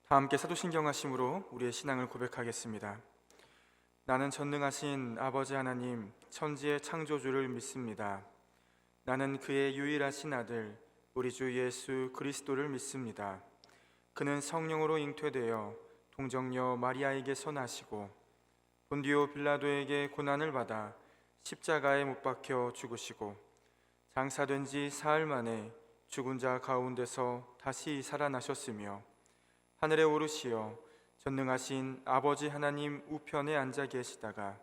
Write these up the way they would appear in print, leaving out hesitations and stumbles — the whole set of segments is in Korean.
다 함께 사도신경하심으로 우리의 신앙을 고백하겠습니다. 나는 전능하신 아버지 하나님 천지의 창조주를 믿습니다. 나는 그의 유일하신 아들 우리 주 예수 그리스도를 믿습니다. 그는 성령으로 잉태되어 동정녀 마리아에게서 나시고 본디오 빌라도에게 고난을 받아 십자가에 못 박혀 죽으시고 장사된 지 사흘 만에 죽은 자 가운데서 다시 살아나셨으며 하늘에 오르시어 전능하신 아버지 하나님 우편에 앉아 계시다가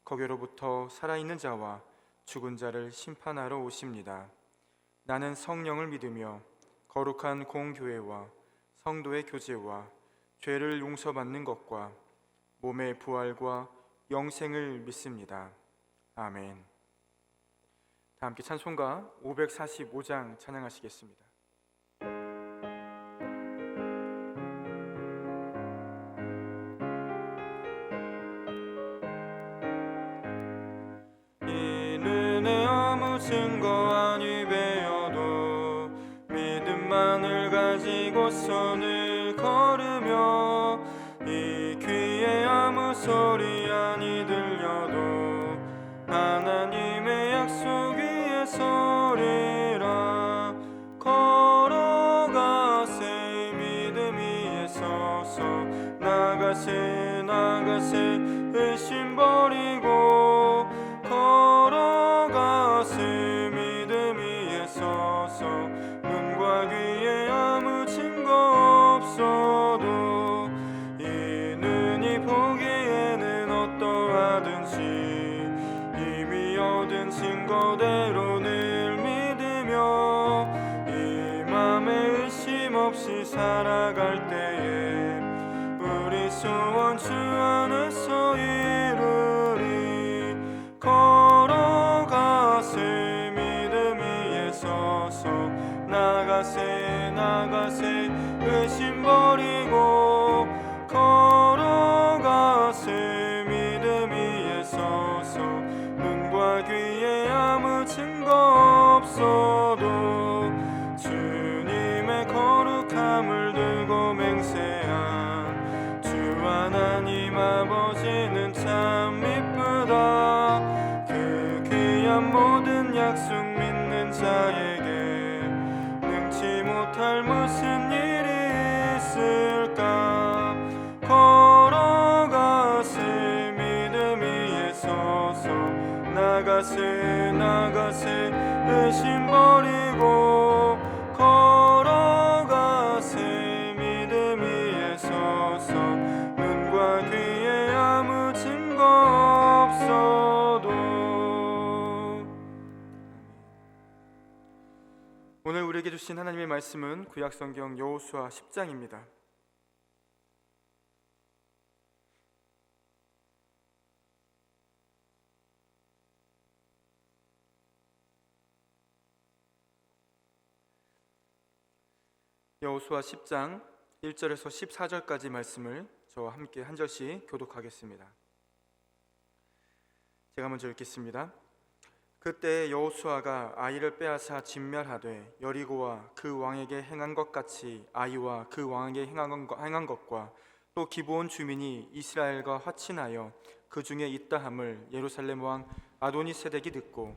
거기로부터 살아있는 자와 죽은 자를 심판하러 오십니다. 나는 성령을 믿으며 거룩한 공교회와 성도의 교제와 죄를 용서받는 것과 몸의 부활과 영생을 믿습니다. 아멘. 다 함께 찬송가 545장 찬양하시겠습니다. 증거 아니 배어도 믿음만을 가지고 선을 걸으며 이 귀에 아무 소리 아니 들려도 하나님의 약속 위에 서리라. 걸어가세 믿음 위에 서서 나가세 나가세 의심 버리고 걸어가세 믿음 위에 서서 눈과 귀에 아무 증거 없어도 이 눈이 보기에는 어떠하든지 이미 얻은 증거대로 늘 믿으며 이 맘에 의심 없이 살아갈 때에 우리 소원 주 안에서 이루리. 걸어가세 믿음 위에 서서 나가세 나가세 의심 버리고 걸어가세 믿음 위에 서서 눈과 귀에 아무 증거 없어도 주님의 거룩함을 들고 맹세한 주 하나님 아버지는 참 이쁘다. 그 귀한 모든 약속 믿는 자에게 능치 못할 무슨 일이 있을까. 걸어가세 믿음 위에 서서 나가세 나가세 의심 버리고 걸어가세 믿음 위에 서서 눈과 귀에 아무 증거 없어도. 오늘 우리에게 주신 하나님의 말씀은 구약성경 여호수아 10장입니다. 여호수아 10장 1절에서 14절까지 말씀을 저와 함께 한 절씩 교독하겠습니다. 제가 먼저 읽겠습니다. 그때 여호수아가 아이를 빼앗아 진멸하되 여리고와 그 왕에게 행한 것 같이 아이와 그 왕에게 행한 것과 또 기브온 주민이 이스라엘과 화친하여 그 중에 있다함을 예루살렘 왕 아도니세덱이 듣고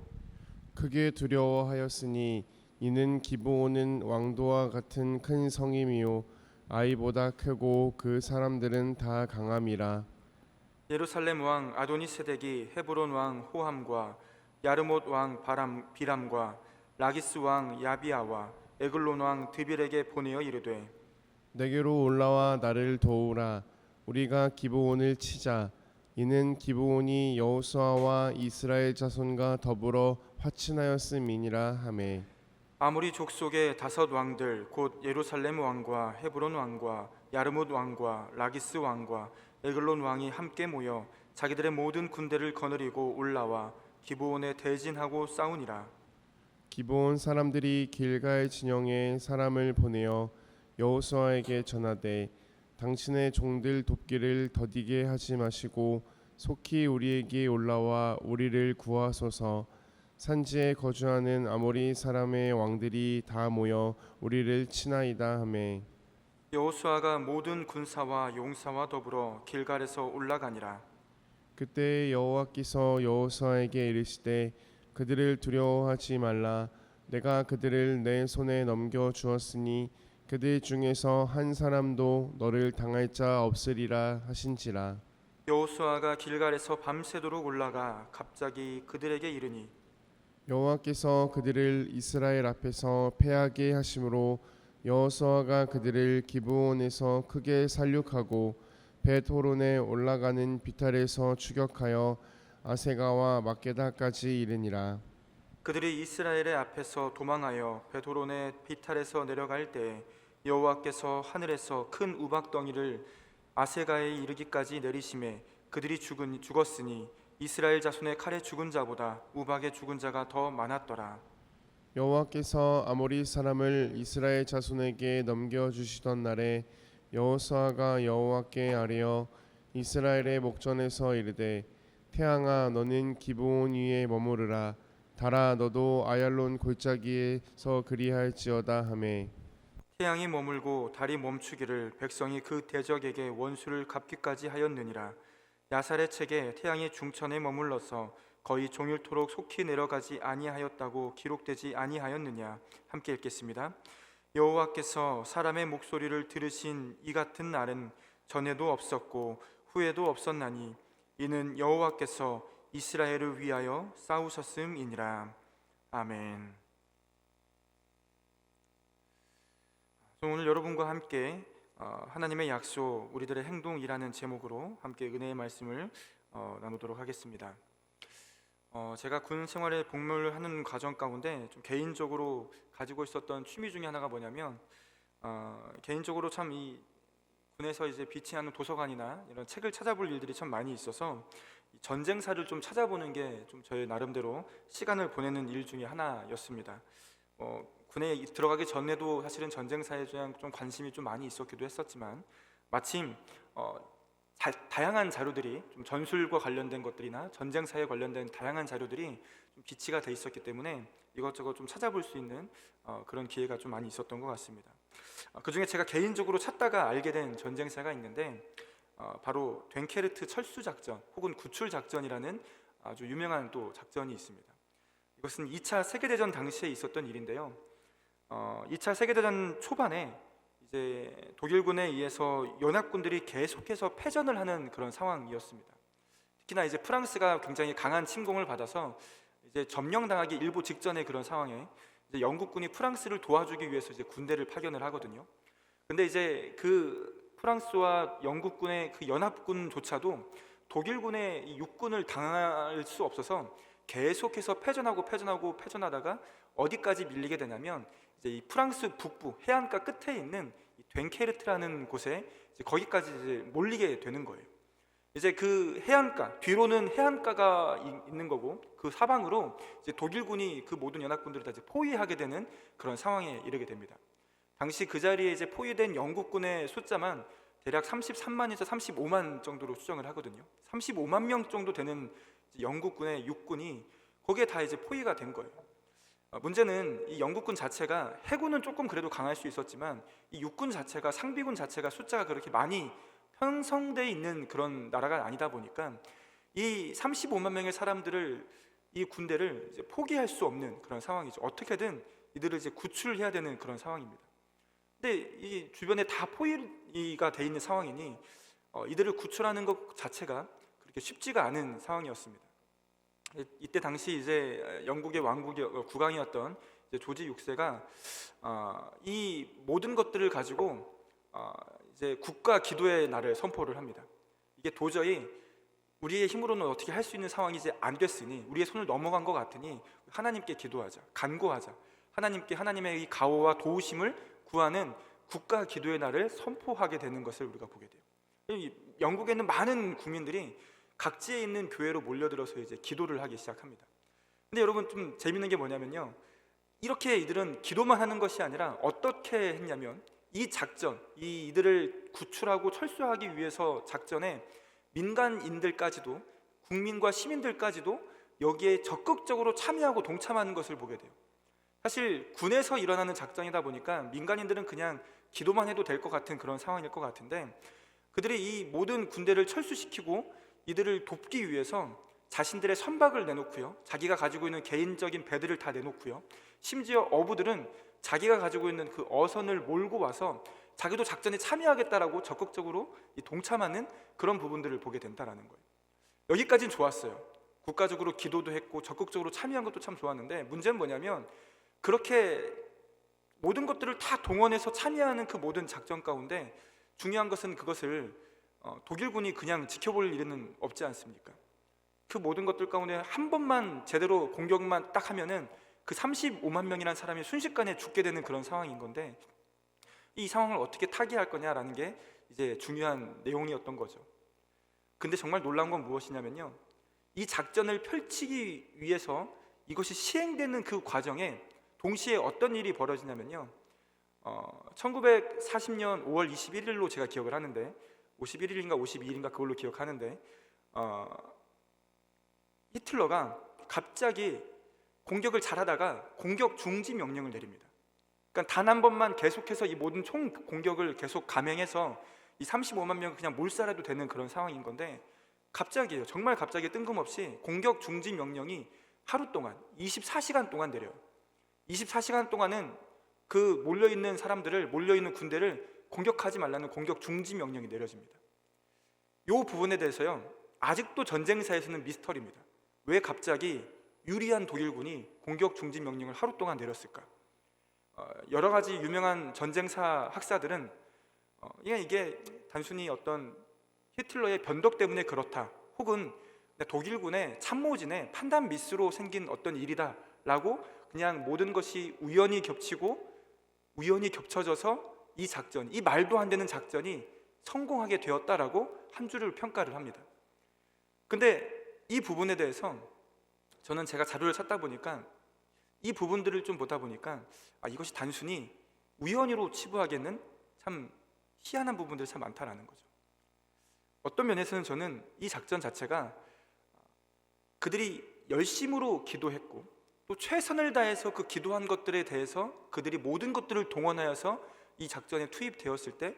크게 두려워하였으니 이는 기브온은 왕도와 같은 큰 성임이요 아이보다 크고 그 사람들은 다 강함이라. 예루살렘 왕 아도니세덱이 헤브론 왕 호함과 야르못 왕 비람과 라기스 왕 야비아와 에글론 왕 드빌에게 보내어 이르되 내게로 올라와 나를 도우라. 우리가 기브온을 치자. 이는 기브온이 여호수아와 이스라엘 자손과 더불어 화친하였음이니라 하매. 아모리 족속의 5 왕들 곧 예루살렘 왕과 헤브론 왕과 야르못 왕과 라기스 왕과 에글론 왕이 함께 모여 자기들의 모든 군대를 거느리고 올라와 기브온에 대진하고 싸우니라. 기브온 사람들이 길갈 진영에 사람을 보내어 여호수아에게 전하되 당신의 종들 돕기를 더디게 하지 마시고 속히 우리에게 올라와 우리를 구하소서. 산지에 거주하는 아모리 사람의 왕들이 다 모여 우리를 치나이다 하매. 여호수아가 모든 군사와 용사와 더불어 길갈에서 올라가니라. 그때 여호와께서 여호수아에게 이르시되 그들을 두려워하지 말라. 내가 그들을 내 손에 넘겨 주었으니 그들 중에서 한 사람도 너를 당할 자 없으리라 하신지라. 여호수아가 길갈에서 밤새도록 올라가 갑자기 그들에게 이르니 여호와께서 그들을 이스라엘 앞에서 패하게 하심으로 여호수아가 그들을 기브온에서 크게 살육하고 벳호론에 올라가는 비탈에서 추격하여 아세가와 막게다까지 이르니라. 그들이 이스라엘의 앞에서 도망하여 베도론의 비탈에서 내려갈 때 여호와께서 하늘에서 큰 우박덩이를 아세가에 이르기까지 내리심에 그들이 죽었으니 이스라엘 자손의 칼에 죽은 자보다 우박에 죽은 자가 더 많았더라. 여호와께서 아모리 사람을 이스라엘 자손에게 넘겨 주시던 날에 여호수아가 여호와께 아뢰어 이스라엘의 목전에서 이르되 태양아 너는 기브온 위에 머무르라. 달아 너도 아얄론 골짜기에서 그리할지어다 하매 태양이 머물고 달이 멈추기를 백성이 그 대적에게 원수를 갚기까지 하였느니라. 야살의 책에 태양이 중천에 머물러서 거의 종일토록 속히 내려가지 아니하였다고 기록되지 아니하였느냐. 함께 읽겠습니다. 여호와께서 사람의 목소리를 들으신 이 같은 날은 전에도 없었고 후에도 없었나니 이는 여호와께서 이스라엘을 위하여 싸우셨음이니라. 아멘. 오늘 여러분과 함께 하나님의 약속, 우리들의 행동이라는 제목으로 함께 은혜의 말씀을 나누도록 하겠습니다. 제가 군 생활에 복무하는 과정 가운데 좀 개인적으로 가지고 있었던 취미 중에 하나가 뭐냐면 개인적으로 참 이 군에서 이제 비치하는 도서관이나 이런 책을 찾아볼 일들이 참 많이 있어서 전쟁사를 좀 찾아보는 게 좀 저의 나름대로 시간을 보내는 일 중에 하나였습니다. 군에 들어가기 전에도 사실은 전쟁사에 대한 좀 관심이 좀 많이 있었기도 했었지만 마침 다양한 자료들이 좀 전술과 관련된 것들이나 전쟁사에 관련된 다양한 자료들이 좀 비치가 돼 있었기 때문에 이것저것 좀 찾아볼 수 있는 그런 기회가 좀 많이 있었던 것 같습니다. 그 중에 제가 개인적으로 찾다가 알게 된 전쟁사가 있는데 바로 됴케르트 철수 작전 혹은 구출 작전이라는 아주 유명한 또 작전이 있습니다. 이것은 2차 세계대전 당시에 있었던 일인데요. 2차 세계대전 초반에 이제 독일군에 의해서 연합군들이 계속해서 패전을 하는 그런 상황이었습니다. 특히나 이제 프랑스가 굉장히 강한 침공을 받아서 이제 점령당하기 일보 직전의 그런 상황에 이제 영국군이 프랑스를 도와주기 위해서 이제 군대를 파견을 하거든요. 근데 이제 그 프랑스와 영국군의 그 연합군조차도 독일군의 이 육군을 당할 수 없어서 계속해서 패전하다가 어디까지 밀리게 되냐면 이제 이 프랑스 북부 해안가 끝에 있는 이 됴케르트라는 곳에 이제 거기까지 이제 몰리게 되는 거예요. 이제 그 해안가 뒤로는 해안가가 있는 거고 그 사방으로 이제 독일군이 그 모든 연합군들을 다 이제 포위하게 되는 그런 상황에 이르게 됩니다. 당시 그 자리에 이제 포위된 영국군의 숫자만 대략 33만에서 35만 정도로 추정을 하거든요. 35만 명 정도 되는 영국군의 육군이 거기에 다 이제 포위가 된 거예요. 문제는 이 영국군 자체가 해군은 조금 그래도 강할 수 있었지만 이 육군 자체가 상비군 자체가 숫자가 그렇게 많이 형성되어 있는 그런 나라가 아니다 보니까 이 35만 명의 사람들을 이 군대를 이제 포기할 수 없는 그런 상황이죠. 어떻게든 이들을 이제 구출해야 되는 그런 상황입니다. 근데 이 주변에 다 포위가 돼 있는 상황이니 이들을 구출하는 것 자체가 그렇게 쉽지가 않은 상황이었습니다. 이때 당시 이제 영국의 국왕이었던 이제 조지 6세가 이 모든 것들을 가지고 이제 국가 기도의 날을 선포를 합니다. 이게 도저히 우리의 힘으로는 어떻게 할 수 있는 상황이 이제 안 됐으니 우리의 손을 넘어간 것 같으니 하나님께 기도하자, 간구하자. 하나님께 하나님의 이 가호와 도우심을 구하는 국가 기도의 날을 선포하게 되는 것을 우리가 보게 돼요. 영국에 있는 많은 국민들이 각지에 있는 교회로 몰려들어서 이제 기도를 하기 시작합니다. 근데 여러분 좀 재밌는 게 뭐냐면요. 이렇게 이들은 기도만 하는 것이 아니라 어떻게 했냐면 이 작전, 이들을 구출하고 철수하기 위해서 작전에 민간인들까지도 국민과 시민들까지도 여기에 적극적으로 참여하고 동참하는 것을 보게 돼요. 사실 군에서 일어나는 작전이다 보니까 민간인들은 그냥 기도만 해도 될 것 같은 그런 상황일 것 같은데, 그들이 이 모든 군대를 철수시키고 이들을 돕기 위해서 자신들의 선박을 내놓고요, 자기가 가지고 있는 개인적인 배들을 다 내놓고요, 심지어 어부들은 자기가 가지고 있는 그 어선을 몰고 와서 자기도 작전에 참여하겠다라고 적극적으로 동참하는 그런 부분들을 보게 된다라는 거예요. 여기까지는 좋았어요. 국가적으로 기도도 했고 적극적으로 참여한 것도 참 좋았는데, 문제는 뭐냐면 그렇게 모든 것들을 다 동원해서 참여하는 그 모든 작전 가운데 중요한 것은 그것을 독일군이 그냥 지켜볼 일은 없지 않습니까? 그 모든 것들 가운데 한 번만 제대로 공격만 딱 하면은 그 35만 명이라는 사람이 순식간에 죽게 되는 그런 상황인 건데, 이 상황을 어떻게 타개할 거냐라는 게 이제 중요한 내용이었던 거죠. 근데 정말 놀라운 건 무엇이냐면요, 이 작전을 펼치기 위해서 이것이 시행되는 그 과정에 동시에 어떤 일이 벌어지냐면요, 1940년 5월 21일로 제가 기억을 하는데, 51일인가 52일인가 그걸로 기억하는데, 히틀러가 갑자기 공격을 잘하다가 공격 중지 명령을 내립니다. 그러니까 단 한 번만 계속해서 이 모든 총 공격을 계속 감행해서 이 35만 명을 그냥 몰살해도 되는 그런 상황인 건데, 갑자기요, 정말 갑자기 뜬금없이 공격 중지 명령이 하루 동안 24시간 동안 내려요. 24시간 동안은 그 몰려있는 사람들을, 몰려있는 군대를 공격하지 말라는 공격 중지 명령이 내려집니다. 이 부분에 대해서요, 아직도 전쟁사에서는 미스터리입니다. 왜 갑자기 유리한 독일군이 공격 중지 명령을 하루 동안 내렸을까? 여러 가지 유명한 전쟁사 학사들은 이게 단순히 어떤 히틀러의 변덕 때문에 그렇다, 혹은 독일군의 참모진의 판단 미스로 생긴 어떤 일이다 라고 그냥 모든 것이 우연히 겹치고 우연히 겹쳐져서 이 작전, 이 말도 안 되는 작전이 성공하게 되었다라고 한 줄을 평가를 합니다. 근데 이 부분에 대해서 저는 제가 자료를 찾다 보니까, 이 부분들을 좀 보다 보니까 이것이 단순히 우연히로 치부하기에는 참 희한한 부분들이 참 많다라는 거죠. 어떤 면에서는 저는 이 작전 자체가 그들이 열심으로 기도했고 또 최선을 다해서 그 기도한 것들에 대해서 그들이 모든 것들을 동원하여서 이 작전에 투입되었을 때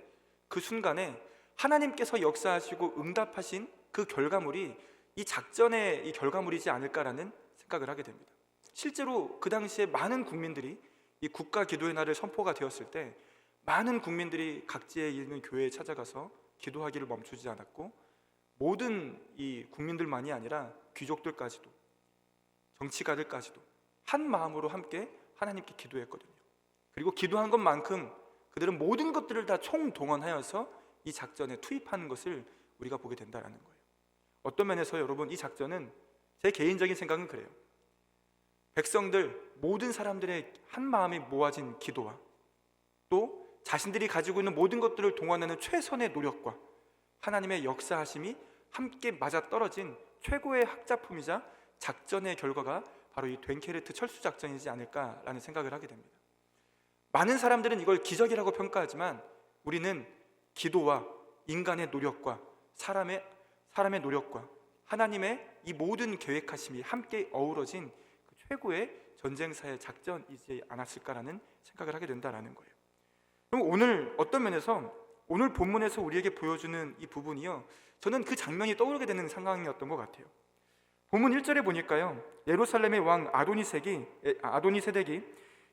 그 순간에 하나님께서 역사하시고 응답하신 그 결과물이 이 작전의 이 결과물이지 않을까라는 생각을 하게 됩니다. 실제로 그 당시에 많은 국민들이 이 국가 기도의 날을 선포가 되었을 때 많은 국민들이 각지에 있는 교회에 찾아가서 기도하기를 멈추지 않았고, 모든 이 국민들만이 아니라 귀족들까지도, 정치가들까지도 한 마음으로 함께 하나님께 기도했거든요. 그리고 기도한 것만큼 그들은 모든 것들을 다 총동원하여서 이 작전에 투입하는 것을 우리가 보게 된다는 거예요. 어떤 면에서 여러분, 이 작전은, 제 개인적인 생각은 그래요. 백성들, 모든 사람들의 한 마음이 모아진 기도와 또 자신들이 가지고 있는 모든 것들을 동원하는 최선의 노력과 하나님의 역사하심이 함께 맞아떨어진 최고의 학자품이자 작전의 결과가 바로 이 됴케르트 철수작전이지 않을까라는 생각을 하게 됩니다. 많은 사람들은 이걸 기적이라고 평가하지만 우리는 기도와 인간의 노력과 사람의 노력과 하나님의 이 모든 계획하심이 함께 어우러진 그 최고의 전쟁사의 작전이지 않았을까라는 생각을 하게 된다는 거예요. 그럼 오늘 어떤 면에서 오늘 본문에서 우리에게 보여주는 이 부분이요, 저는 그 장면이 떠오르게 되는 상황이었던 것 같아요. 본문 1절에 보니까요, 예루살렘의 왕 아도니세덱이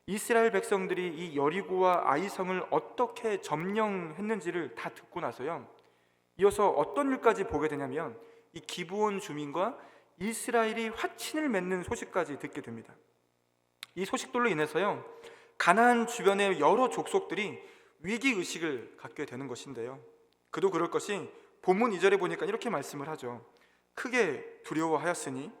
이스라엘 백성들이 이 여리고와 아이성을 어떻게 점령했는지를 다 듣고 나서요, 이어서 어떤 일까지 보게 되냐면 이 기브온 주민과 이스라엘이 화친을 맺는 소식까지 듣게 됩니다. 이 소식들로 인해서요, 가나안 주변의 여러 족속들이 위기의식을 갖게 되는 것인데요, 그도 그럴 것이 본문 2절에 보니까 이렇게 말씀을 하죠. 크게 두려워하였으니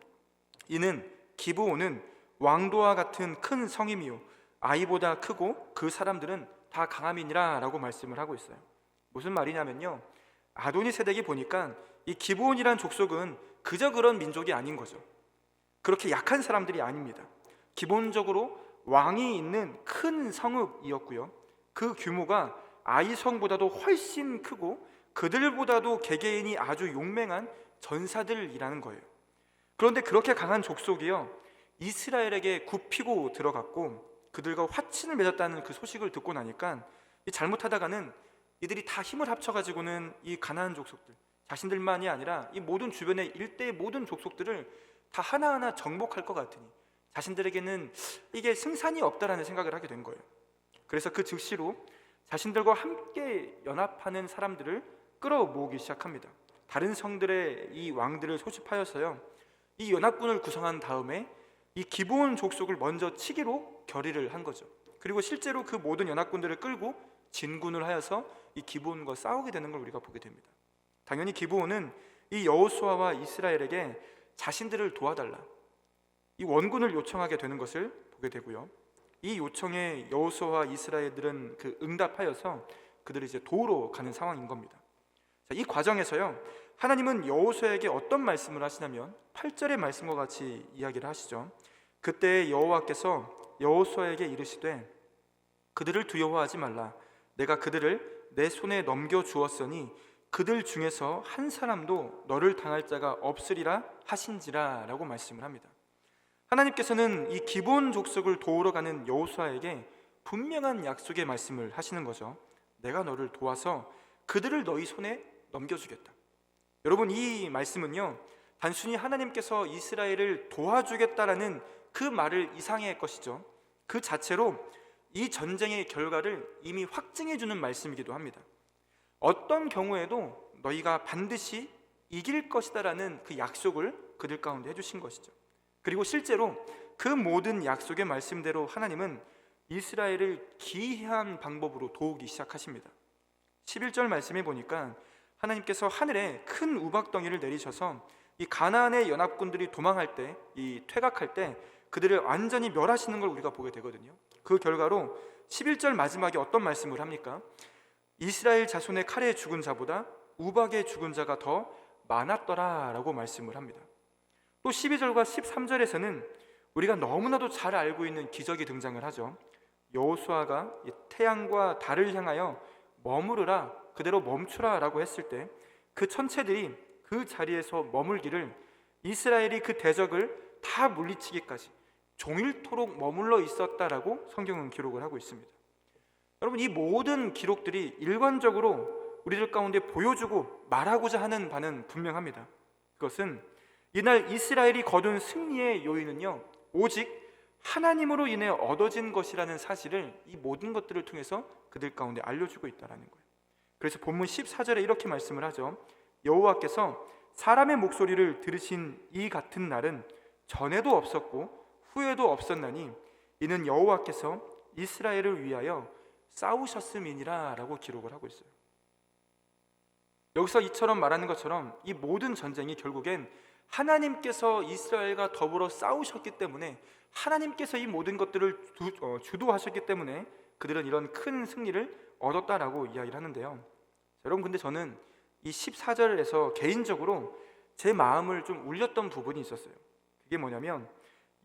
이는 기브온은 왕도와 같은 큰 성임이요 아이보다 크고 그 사람들은 다 강함이니라 라고 말씀을 하고 있어요. 무슨 말이냐면요, 아도니세덱이 보니까 이 기브온이란 족속은 그저 그런 민족이 아닌 거죠. 그렇게 약한 사람들이 아닙니다. 기본적으로 왕이 있는 큰 성읍이었고요, 그 규모가 아이성보다도 훨씬 크고 그들보다도 개개인이 아주 용맹한 전사들이라는 거예요. 그런데 그렇게 강한 족속이요, 이스라엘에게 굽히고 들어갔고 그들과 화친을 맺었다는 그 소식을 듣고 나니까 이 잘못하다가는 이들이 다 힘을 합쳐가지고는 이 가나안 족속들, 자신들만이 아니라 이 모든 주변의 일대의 모든 족속들을 다 하나하나 정복할 것 같으니 자신들에게는 이게 승산이 없다라는 생각을 하게 된 거예요. 그래서 그 즉시로 자신들과 함께 연합하는 사람들을 끌어모으기 시작합니다. 다른 성들의 이 왕들을 소집하여서요, 이 연합군을 구성한 다음에 이 기브온 족속을 먼저 치기로 결의를 한 거죠. 그리고 실제로 그 모든 연합군들을 끌고 진군을 하여서 이 기브온과 싸우게 되는 걸 우리가 보게 됩니다. 당연히 기브온은 이 여호수아와 이스라엘에게 자신들을 도와달라, 이 원군을 요청하게 되는 것을 보게 되고요. 이 요청에 여호수아와 이스라엘들은 그 응답하여서 그들을 이제 도우러 가는 상황인 겁니다. 자, 이 과정에서요, 하나님은 여호수아에게 어떤 말씀을 하시냐면 8절의 말씀과 같이 이야기를 하시죠. 그때 여호와께서 여호수아에게 이르시되 그들을 두려워하지 말라. 내가 그들을 내 손에 넘겨 주었으니 그들 중에서 한 사람도 너를 당할 자가 없으리라 하신지라 라고 말씀을 합니다. 하나님께서는 이 기브온 족속을 도우러 가는 여호수아에게 분명한 약속의 말씀을 하시는 거죠. 내가 너를 도와서 그들을 너희 손에 넘겨주겠다. 여러분, 이 말씀은요, 단순히 하나님께서 이스라엘을 도와주겠다라는 그 말을 이상의 것이죠. 그 자체로 이 전쟁의 결과를 이미 확증해 주는 말씀이기도 합니다. 어떤 경우에도 너희가 반드시 이길 것이다라는 그 약속을 그들 가운데 해주신 것이죠. 그리고 실제로 그 모든 약속의 말씀대로 하나님은 이스라엘을 기이한 방법으로 도우기 시작하십니다. 11절 말씀에 보니까 하나님께서 하늘에 큰 우박덩이를 내리셔서 이 가나안의 연합군들이 도망할 때, 이 퇴각할 때 그들을 완전히 멸하시는 걸 우리가 보게 되거든요. 그 결과로 11절 마지막에 어떤 말씀을 합니까? 이스라엘 자손의 칼에 죽은 자보다 우박에 죽은 자가 더 많았더라 라고 말씀을 합니다. 또 12절과 13절에서는 우리가 너무나도 잘 알고 있는 기적이 등장을 하죠. 여호수아가 태양과 달을 향하여 머무르라, 그대로 멈추라 라고 했을 때 그 천체들이 그 자리에서 머물기를 이스라엘이 그 대적을 다 물리치기까지 종일토록 머물러 있었다라고 성경은 기록을 하고 있습니다. 여러분, 이 모든 기록들이 일관적으로 우리들 가운데 보여주고 말하고자 하는 바는 분명합니다. 그것은 이날 이스라엘이 거둔 승리의 요인은요, 오직 하나님으로 인해 얻어진 것이라는 사실을 이 모든 것들을 통해서 그들 가운데 알려주고 있다는 거예요. 그래서 본문 14절에 이렇게 말씀을 하죠. 여호와께서 사람의 목소리를 들으신 이 같은 날은 전에도 없었고 후에도 없었나니 이는 여호와께서 이스라엘을 위하여 싸우셨음이니라 라고 기록을 하고 있어요. 여기서 이처럼 말하는 것처럼 이 모든 전쟁이 결국엔 하나님께서 이스라엘과 더불어 싸우셨기 때문에, 하나님께서 이 모든 것들을 주도하셨기 때문에 그들은 이런 큰 승리를 얻었다라고 이야기를 하는데요. 여러분, 근데 저는 이 14절에서 개인적으로 제 마음을 좀 울렸던 부분이 있었어요. 그게 뭐냐면,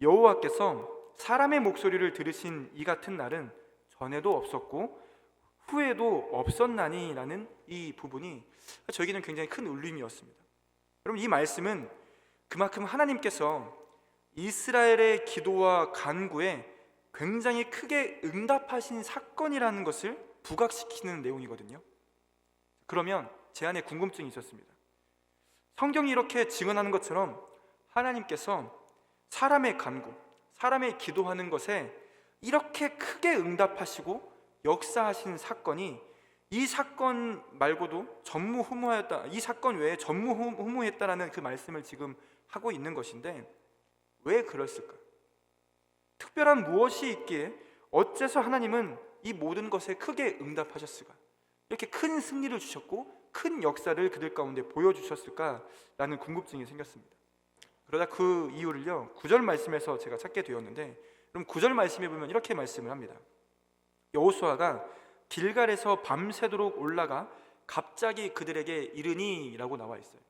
여호와께서 사람의 목소리를 들으신 이 같은 날은 전에도 없었고 후에도 없었나니 라는 이 부분이 저에게는 굉장히 큰 울림이었습니다. 여러분, 이 말씀은 그만큼 하나님께서 이스라엘의 기도와 간구에 굉장히 크게 응답하신 사건이라는 것을 부각시키는 내용이거든요. 그러면 제 안에 궁금증이 있었습니다. 성경이 이렇게 증언하는 것처럼 하나님께서 사람의 간구, 사람의 기도하는 것에 이렇게 크게 응답하시고 역사하신 사건이 이 사건 말고도 전무후무하였다, 이 사건 외에 전무후무했다라는 그 말씀을 지금 하고 있는 것인데, 왜 그랬을까? 특별한 무엇이 있기에 어째서 하나님은 이 모든 것에 크게 응답하셨을까? 이렇게 큰 승리를 주셨고 큰 역사를 그들 가운데 보여주셨을까라는 궁금증이 생겼습니다. 그러다 그 이유를요, 9절 말씀에서 제가 찾게 되었는데, 그럼 9절 말씀에 보면 이렇게 말씀을 합니다. 여호수아가 길갈에서 밤새도록 올라가 갑자기 그들에게 이르니 라고 나와 있어요.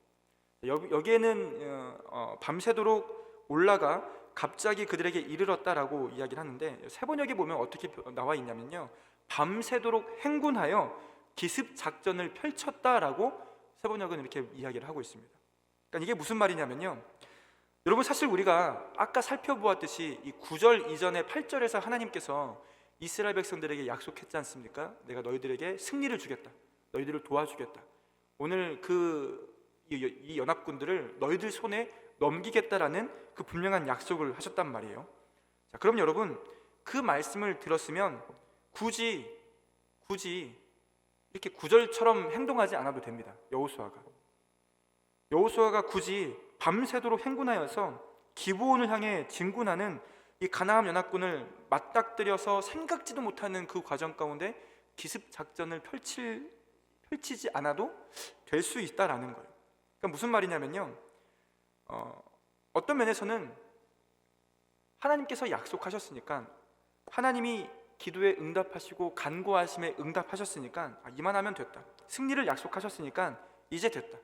여기에는 밤새도록 올라가 갑자기 그들에게 이르렀다라고 이야기를 하는데, 세번역에 보면 어떻게 나와 있냐면요, 밤새도록 행군하여 기습 작전을 펼쳤다라고 세번역은 이렇게 이야기를 하고 있습니다. 그러니까 이게 무슨 말이냐면요, 여러분, 사실 우리가 아까 살펴보았듯이 이 9절 이전의 8절에서 하나님께서 이스라엘 백성들에게 약속했지 않습니까? 내가 너희들에게 승리를 주겠다, 너희들을 도와주겠다, 오늘 이 연합군들을 너희들 손에 넘기겠다라는 그 분명한 약속을 하셨단 말이에요. 자, 그럼 여러분, 그 말씀을 들었으면 굳이 이렇게 9절처럼 행동하지 않아도 됩니다. 여호수아가 굳이 밤새도록 행군하여서 기브온을 향해 진군하는 이 가나안 연합군을 맞닥뜨려서 생각지도 못하는 그 과정 가운데 기습 작전을 펼치지 않아도 될 수 있다라는 거예요. 그러니까 무슨 말이냐면요, 어떤 면에서는 하나님께서 약속하셨으니까, 하나님이 기도에 응답하시고 간구하심에 응답하셨으니까 이만하면 됐다, 승리를 약속하셨으니까 이제 됐다,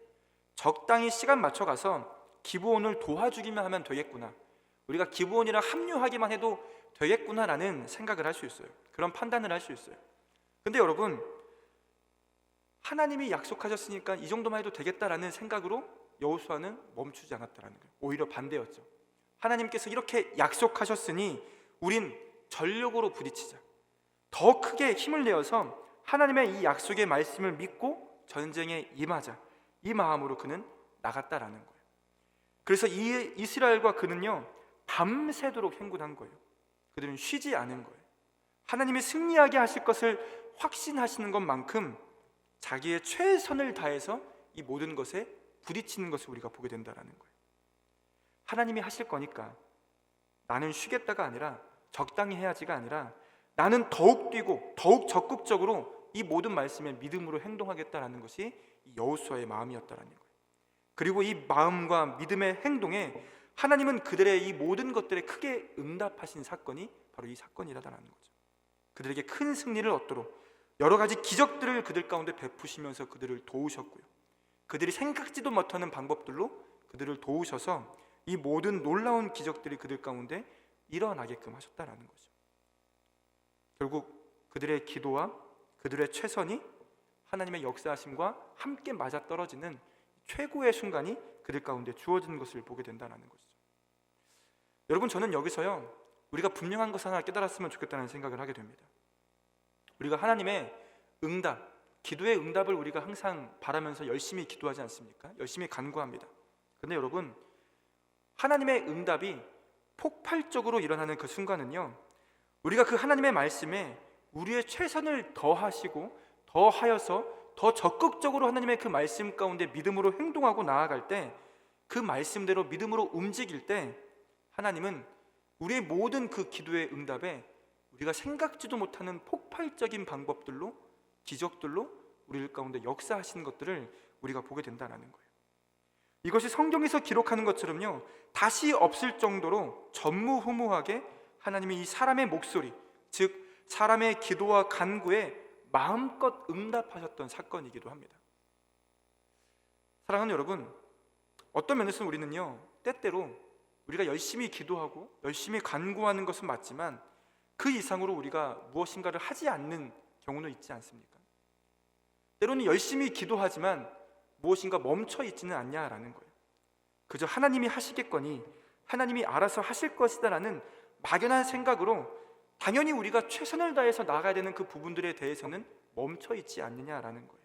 적당히 시간 맞춰가서 기브온을 도와주기만 하면 되겠구나, 우리가 기브온이랑 합류하기만 해도 되겠구나라는 생각을 할 수 있어요. 그런 판단을 할 수 있어요. 근데 여러분, 하나님이 약속하셨으니까 이 정도만 해도 되겠다라는 생각으로 여호수아는 멈추지 않았다라는 거예요. 오히려 반대였죠. 하나님께서 이렇게 약속하셨으니 우린 전력으로 부딪히자, 더 크게 힘을 내어서 하나님의 이 약속의 말씀을 믿고 전쟁에 임하자, 이 마음으로 그는 나갔다라는 거예요. 그래서 이 이스라엘과 그는요, 밤새도록 행군한 거예요. 그들은 쉬지 않은 거예요. 하나님이 승리하게 하실 것을 확신하시는 것만큼 자기의 최선을 다해서 이 모든 것에 부딪히는 것을 우리가 보게 된다는 거예요. 하나님이 하실 거니까 나는 쉬겠다가 아니라, 적당히 해야지가 아니라, 나는 더욱 뛰고 더욱 적극적으로 이 모든 말씀에 믿음으로 행동하겠다는 것이 여호수아의 마음이었다는 거예요. 그리고 이 마음과 믿음의 행동에 하나님은 그들의 이 모든 것들에 크게 응답하신 사건이 바로 이 사건이라는 거죠. 그들에게 큰 승리를 얻도록 여러 가지 기적들을 그들 가운데 베푸시면서 그들을 도우셨고요, 그들이 생각지도 못하는 방법들로 그들을 도우셔서 이 모든 놀라운 기적들이 그들 가운데 일어나게끔 하셨다는 거죠. 결국 그들의 기도와 그들의 최선이 하나님의 역사하심과 함께 맞아떨어지는 최고의 순간이 그들 가운데 주어지는 것을 보게 된다는 것이죠. 여러분, 저는 여기서요, 우리가 분명한 것 하나 깨달았으면 좋겠다는 생각을 하게 됩니다. 우리가 하나님의 응답, 기도의 응답을 우리가 항상 바라면서 열심히 기도하지 않습니까? 열심히 간구합니다. 그런데 여러분, 하나님의 응답이 폭발적으로 일어나는 그 순간은요, 우리가 그 하나님의 말씀에 우리의 최선을 더하시고 더하여서 더 적극적으로 하나님의 그 말씀 가운데 믿음으로 행동하고 나아갈 때, 그 말씀대로 믿음으로 움직일 때 하나님은 우리의 모든 그 기도의 응답에 우리가 생각지도 못하는 폭발적인 방법들로, 기적들로 우리 가운데 역사하시는 것들을 우리가 보게 된다는 거예요. 이것이 성경에서 기록하는 것처럼요, 다시 없을 정도로 전무후무하게 하나님이 이 사람의 목소리, 즉 사람의 기도와 간구에 마음껏 응답하셨던 사건이기도 합니다. 사랑하는 여러분, 어떤 면에서는 우리는요, 때때로 우리가 열심히 기도하고 열심히 간구하는 것은 맞지만 그 이상으로 우리가 무엇인가를 하지 않는 경우는 있지 않습니까? 때로는 열심히 기도하지만 무엇인가 멈춰 있지는 않냐라는 거예요. 그저 하나님이 하시겠거니, 하나님이 알아서 하실 것이다라는 막연한 생각으로 당연히 우리가 최선을 다해서 나아가야 되는 그 부분들에 대해서는 멈춰 있지 않느냐라는 거예요.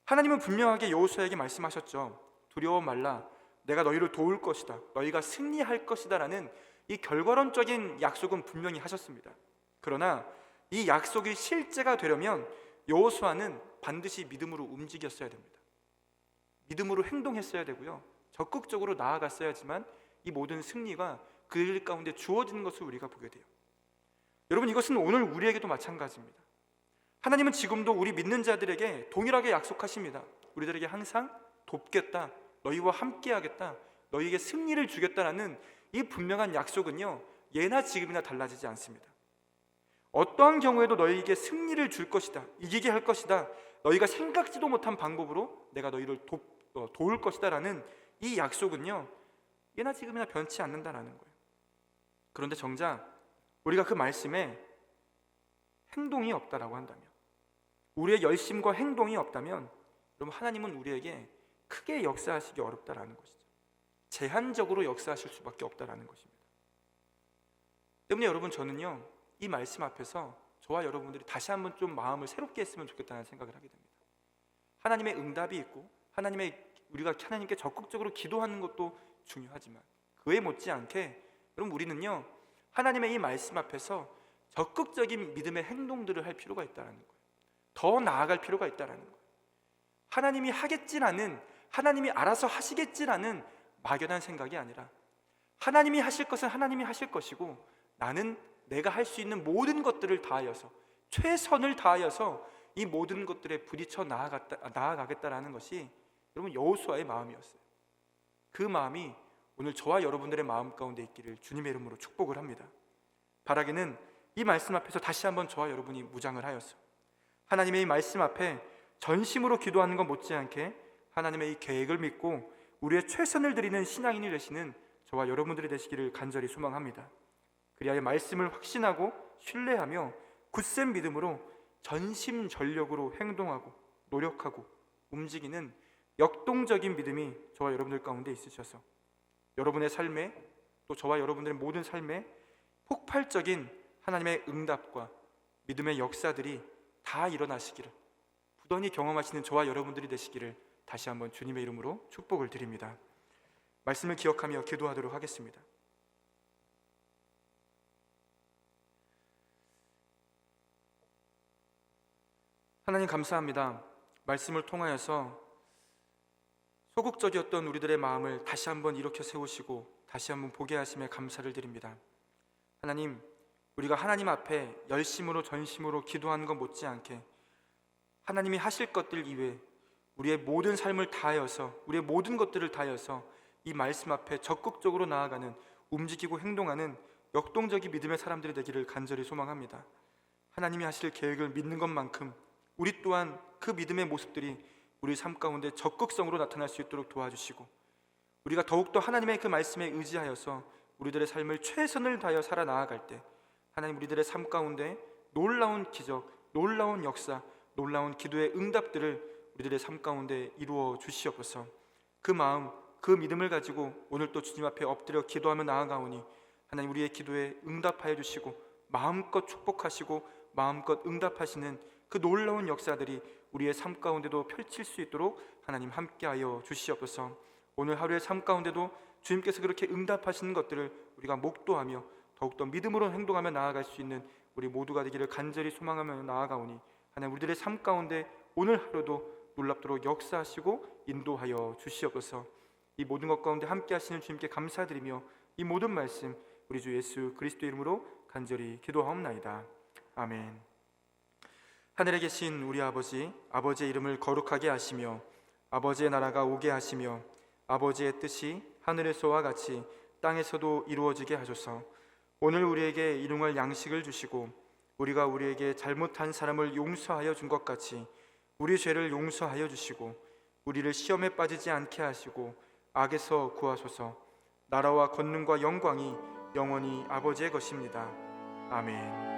하나님은 분명하게 여호수아에게 말씀하셨죠. 두려워 말라, 내가 너희를 도울 것이다, 너희가 승리할 것이다 라는 이 결과론적인 약속은 분명히 하셨습니다. 그러나 이 약속이 실제가 되려면 여호수아는 반드시 믿음으로 움직였어야 됩니다. 믿음으로 행동했어야 되고요, 적극적으로 나아갔어야지만 이 모든 승리가 그들 가운데 주어지는 것을 우리가 보게 돼요. 여러분, 이것은 오늘 우리에게도 마찬가지입니다. 하나님은 지금도 우리 믿는 자들에게 동일하게 약속하십니다. 우리들에게 항상 돕겠다, 너희와 함께하겠다, 너희에게 승리를 주겠다라는 이 분명한 약속은요, 예나 지금이나 달라지지 않습니다. 어떠한 경우에도 너희에게 승리를 줄 것이다, 이기게 할 것이다, 너희가 생각지도 못한 방법으로 내가 너희를 도울 것이다 라는 이 약속은요, 예나 지금이나 변치 않는다라는 거예요. 그런데 정작 우리가 그 말씀에 행동이 없다라고 한다면, 우리의 열심과 행동이 없다면, 그럼 하나님은 우리에게 크게 역사하시기 어렵다라는 것이죠. 제한적으로 역사하실 수밖에 없다라는 것입니다. 때문에 여러분, 저는요 이 말씀 앞에서 저와 여러분들이 다시 한번 좀 마음을 새롭게 했으면 좋겠다는 생각을 하게 됩니다. 하나님의 응답이 있고 우리가 하나님께 적극적으로 기도하는 것도 중요하지만 그에 못지않게 여러분, 우리는요 하나님의 이 말씀 앞에서 적극적인 믿음의 행동들을 할 필요가 있다는 거예요. 더 나아갈 필요가 있다는 거예요. 하나님이 하겠지라는, 하나님이 알아서 하시겠지라는 막연한 생각이 아니라 하나님이 하실 것은 하나님이 하실 것이고, 나는 내가 할 수 있는 모든 것들을 다하여서, 최선을 다하여서 이 모든 것들에 부딪혀 나아가겠다라는 것이 여러분 여호수아의 마음이었어요. 그 마음이 오늘 저와 여러분들의 마음 가운데 있기를 주님의 이름으로 축복을 합니다. 바라기는 이 말씀 앞에서 다시 한번 저와 여러분이 무장을 하여서 하나님의 이 말씀 앞에 전심으로 기도하는 것 못지않게 하나님의 이 계획을 믿고 우리의 최선을 드리는 신앙인이 되시는 저와 여러분들이 되시기를 간절히 소망합니다. 그리하여 말씀을 확신하고 신뢰하며 굳센 믿음으로 전심전력으로 행동하고 노력하고 움직이는 역동적인 믿음이 저와 여러분들 가운데 있으셔서 여러분의 삶에, 또 저와 여러분들의 모든 삶에 폭발적인 하나님의 응답과 믿음의 역사들이 다 일어나시기를, 부단히 경험하시는 저와 여러분들이 되시기를 다시 한번 주님의 이름으로 축복을 드립니다. 말씀을 기억하며 기도하도록 하겠습니다. 하나님, 감사합니다. 말씀을 통하여서 소극적이었던 우리들의 마음을 다시 한번 일으켜 세우시고 다시 한번 보게 하심에 감사를 드립니다. 하나님, 우리가 하나님 앞에 열심으로 전심으로 기도하는 것 못지않게 하나님이 하실 것들 이외에 우리의 모든 삶을 다하여서, 우리의 모든 것들을 다하여서 이 말씀 앞에 적극적으로 나아가는, 움직이고 행동하는 역동적인 믿음의 사람들이 되기를 간절히 소망합니다. 하나님이 하실 계획을 믿는 것만큼 우리 또한 그 믿음의 모습들이 우리 삶 가운데 적극성으로 나타날 수 있도록 도와주시고, 우리가 더욱더 하나님의 그 말씀에 의지하여서 우리들의 삶을 최선을 다하여 살아나아갈 때 하나님, 우리들의 삶 가운데 놀라운 기적, 놀라운 역사, 놀라운 기도의 응답들을 우리들의 삶 가운데 이루어 주시옵소서. 그 마음, 그 믿음을 가지고 오늘 또 주님 앞에 엎드려 기도하며 나아가오니 하나님, 우리의 기도에 응답하여 주시고 마음껏 축복하시고 마음껏 응답하시는 그 놀라운 역사들이 우리의 삶 가운데도 펼칠 수 있도록 하나님 함께하여 주시옵소서. 오늘 하루의 삶 가운데도 주님께서 그렇게 응답하시는 것들을 우리가 목도하며 더욱더 믿음으로 행동하며 나아갈 수 있는 우리 모두가 되기를 간절히 소망하며 나아가오니 하나님, 우리들의 삶 가운데 오늘 하루도 놀랍도록 역사하시고 인도하여 주시옵소서. 이 모든 것 가운데 함께 하시는 주님께 감사드리며 이 모든 말씀 우리 주 예수 그리스도의 이름으로 간절히 기도하옵나이다. 아멘. 하늘에 계신 우리 아버지, 아버지의 이름을 거룩하게 하시며 아버지의 나라가 오게 하시며 아버지의 뜻이 하늘에서와 같이 땅에서도 이루어지게 하소서. 오늘 우리에게 일용할 양식을 주시고 우리가 우리에게 잘못한 사람을 용서하여 준 것 같이 우리 죄를 용서하여 주시고 우리를 시험에 빠지지 않게 하시고 악에서 구하소서. 나라와 권능과 영광이 영원히 아버지의 것입니다. 아멘.